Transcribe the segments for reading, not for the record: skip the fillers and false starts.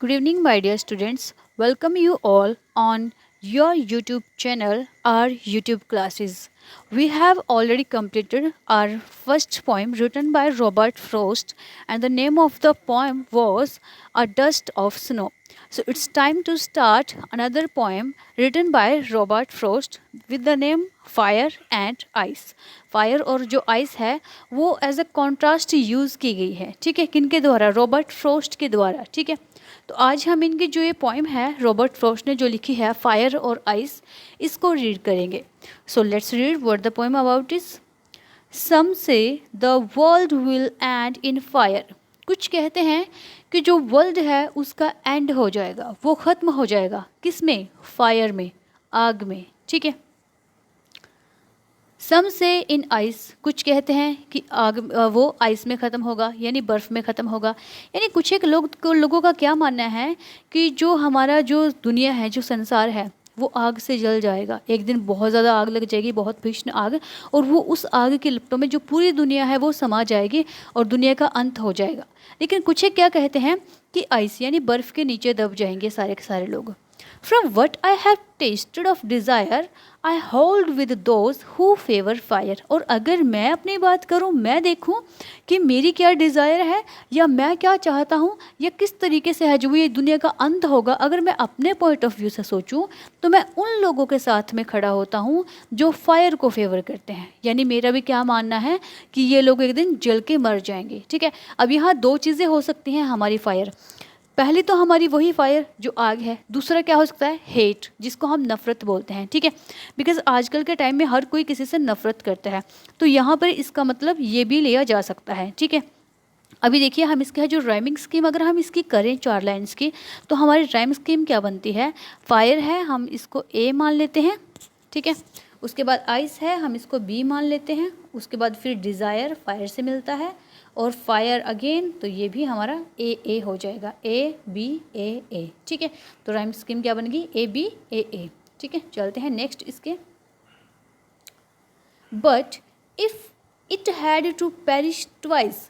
Good evening, my dear students. Welcome you all on your YouTube channel, our YouTube classes. We have already completed our first poem written by Robert Frost, and the name of the poem was A Dust of Snow. So it's time to start another poem written by Robert Frost with the name Fire and Ice. Fire और जो ice है वो as a contrast use की गई है, ठीक है, किनके द्वारा? रॉबर्ट फ्रोस्ट के द्वारा, ठीक है। तो आज हम इनकी जो ये पोइम है रॉबर्ट फ्रोस्ट ने जो लिखी है फायर और आइस, इसको रीड करेंगे। So let's read what the poem about is. Some say the world will end in fire. कुछ कहते हैं कि जो वर्ल्ड है उसका एंड हो जाएगा, वो ख़त्म हो जाएगा। किस में? फायर में, आग में, ठीक है। सम से इन आइस, कुछ कहते हैं कि आग वो आइस में ख़त्म होगा, यानी बर्फ़ में ख़त्म होगा। यानी कुछ एक लोगों का क्या मानना है कि जो हमारा जो दुनिया है, जो संसार है, वो आग से जल जाएगा। एक दिन बहुत ज़्यादा आग लग जाएगी, बहुत भीषण आग, और वो उस आग की लपटों में जो पूरी दुनिया है वो समा जाएगी और दुनिया का अंत हो जाएगा। लेकिन कुछ एक क्या कहते हैं कि आइस यानी बर्फ़ के नीचे दब जाएंगे सारे के सारे लोग। From what I have tasted of desire, I hold with those who favor fire। और अगर मैं अपनी बात करूं, मैं देखूं कि मेरी क्या डिज़ायर है या मैं क्या चाहता हूं या किस तरीके से है जो ये दुनिया का अंत होगा, अगर मैं अपने पॉइंट ऑफ व्यू से सोचूं तो मैं उन लोगों के साथ में खड़ा होता हूं जो फायर को फेवर करते हैं। यानी मेरा भी क्या मानना है कि ये लोग एक दिन जल के मर जाएंगे, ठीक है। अब यहाँ दो चीज़ें हो सकती हैं हमारी फायर। पहली तो हमारी वही फायर जो आग है, दूसरा क्या हो सकता है? हेट, जिसको हम नफ़रत बोलते हैं, ठीक है। बिकॉज आजकल के टाइम में हर कोई किसी से नफ़रत करता है, तो यहाँ पर इसका मतलब ये भी लिया जा सकता है, ठीक है। अभी देखिए हम इसका जो राइमिंग स्कीम अगर हम इसकी करें 4 लाइन्स की, तो हमारी राइम स्कीम क्या बनती है? फायर है, हम इसको ए मान लेते हैं, ठीक है। उसके बाद आइस है, हम इसको बी मान लेते हैं। उसके बाद फिर डिज़ायर फायर से मिलता है, और फायर अगेन, तो ये भी हमारा ए हो जाएगा, ए बी ए, ठीक है। तो राइम स्कीम क्या बन गई? ए बी ए, ठीक है। चलते हैं नेक्स्ट इसके। But if it had to perish twice.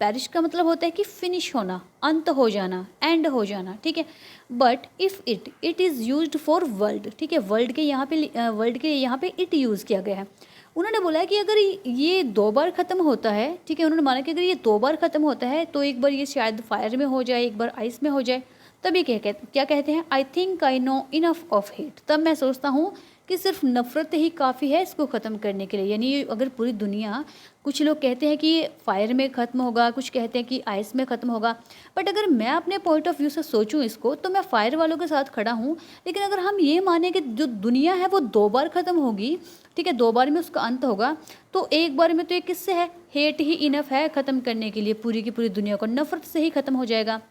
Perish का मतलब होता है कि फिनिश होना, अंत हो जाना, एंड हो जाना, ठीक है। But if it is used for world, ठीक है। वर्ल्ड के यहाँ पे इट यूज़ किया गया है। उन्होंने बोला है कि अगर ये 2 बार ख़त्म होता है, ठीक है, उन्होंने माना कि अगर ये 2 बार ख़त्म होता है तो एक बार ये शायद फायर में हो जाए, एक बार आइस में हो जाए, तभी क्या कहते हैं? I think I know enough of hate. तब मैं सोचता हूँ कि सिर्फ नफ़रत ही काफ़ी है इसको ख़त्म करने के लिए। यानी अगर पूरी दुनिया, कुछ लोग कहते हैं कि फायर में ख़त्म होगा, कुछ कहते हैं कि आइस में ख़त्म होगा, बट अगर मैं अपने पॉइंट ऑफ व्यू से सोचूं इसको, तो मैं फायर वालों के साथ खड़ा हूं। लेकिन अगर हम ये माने कि जो दुनिया है वो 2 बार ख़त्म होगी, ठीक है, 2 बार में उसका अंत होगा, तो एक बार में तो ये किससे है? हेट ही इनफ है ख़त्म करने के लिए पूरी की पूरी दुनिया को, नफ़रत से ही ख़त्म हो जाएगा।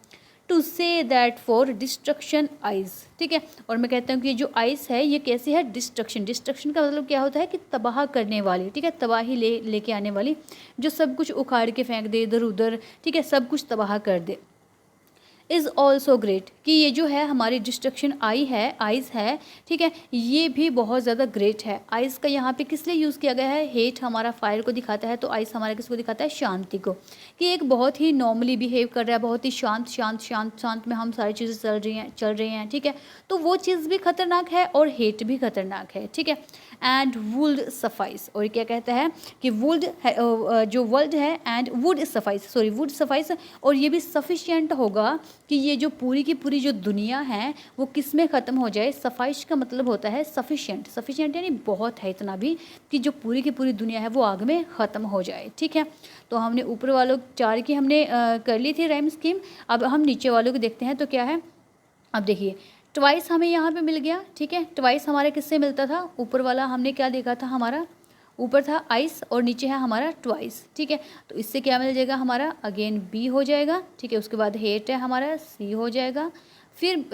To say that for destruction ice, ठीक है। और मैं कहता हूँ कि जो आइस है ये कैसी है? डिस्ट्रक्शन। डिस्ट्रक्शन का मतलब क्या होता है? कि तबाह करने वाली, ठीक है, तबाही लेके आने वाली, जो सब कुछ उखाड़ के फेंक दे इधर उधर, ठीक है, सब कुछ तबाह कर दे। इज़ ऑल्सो ग्रेट, कि ये जो है हमारी डिस्ट्रक्शन आइस है, ठीक है, ये भी बहुत ज़्यादा ग्रेट है। आइस का यहाँ पे किस लिए यूज़ किया गया है? हेट हमारा फायर को दिखाता है, तो आइस हमारा किसको दिखाता है? शांति को, कि एक बहुत ही नॉर्मली बिहेव कर रहा है, बहुत ही शांत में हम सारी चीज़ें चल रही हैं, ठीक है। तो वो चीज़ भी खतरनाक है और हेट भी खतरनाक है, ठीक है। एंड वुड सफाइस, और क्या कहता है कि वुड जो वर्ल्ड है, एंड वुड सफाइस, और ये भी सफिशिएंट होगा कि ये जो पूरी की पूरी जो दुनिया है वो किस में ख़त्म हो जाए। सफाइश का मतलब होता है सफिशिएंट यानी बहुत है, इतना भी कि जो पूरी की पूरी दुनिया है वो आग में ख़त्म हो जाए, ठीक है। तो हमने ऊपर वालों 4 की हमने कर ली थी राइम स्कीम। अब हम नीचे वालों को देखते हैं तो क्या है। अब देखिए ट्वाइस हमें यहाँ पे मिल गया, ठीक है। ट्वाइस हमारे किससे मिलता था? ऊपर वाला हमने क्या देखा था? हमारा ऊपर था आइस और नीचे है हमारा ट्वाइस, ठीक है। तो इससे क्या मिल जाएगा? हमारा अगेन बी हो जाएगा, ठीक है। उसके बाद हेट है हमारा, सी हो जाएगा। फिर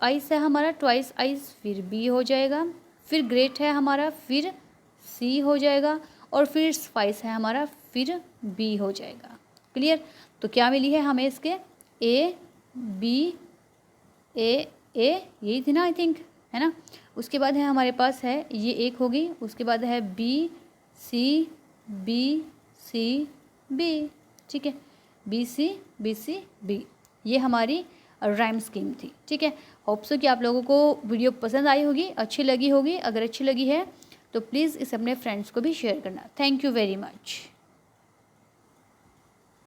आइस है हमारा, ट्वाइस आइस, फिर बी हो जाएगा। फिर ग्रेट है हमारा, फिर सी हो जाएगा। और फिर स्पाइस है हमारा, फिर बी हो जाएगा। क्लियर? तो क्या मिली है हमें इसके? ए बी ए यही थी ना, आई थिंक, है ना। उसके बाद है हमारे पास है ये एक होगी, उसके बाद है बी सी बी, ठीक है, बी सी बी, ये हमारी राइम स्कीम थी। ठीक है, होप सो कि आप लोगों को वीडियो पसंद आई होगी, अच्छी लगी होगी। अगर अच्छी लगी है तो प्लीज़ इसे अपने फ्रेंड्स को भी शेयर करना। Thank you very much.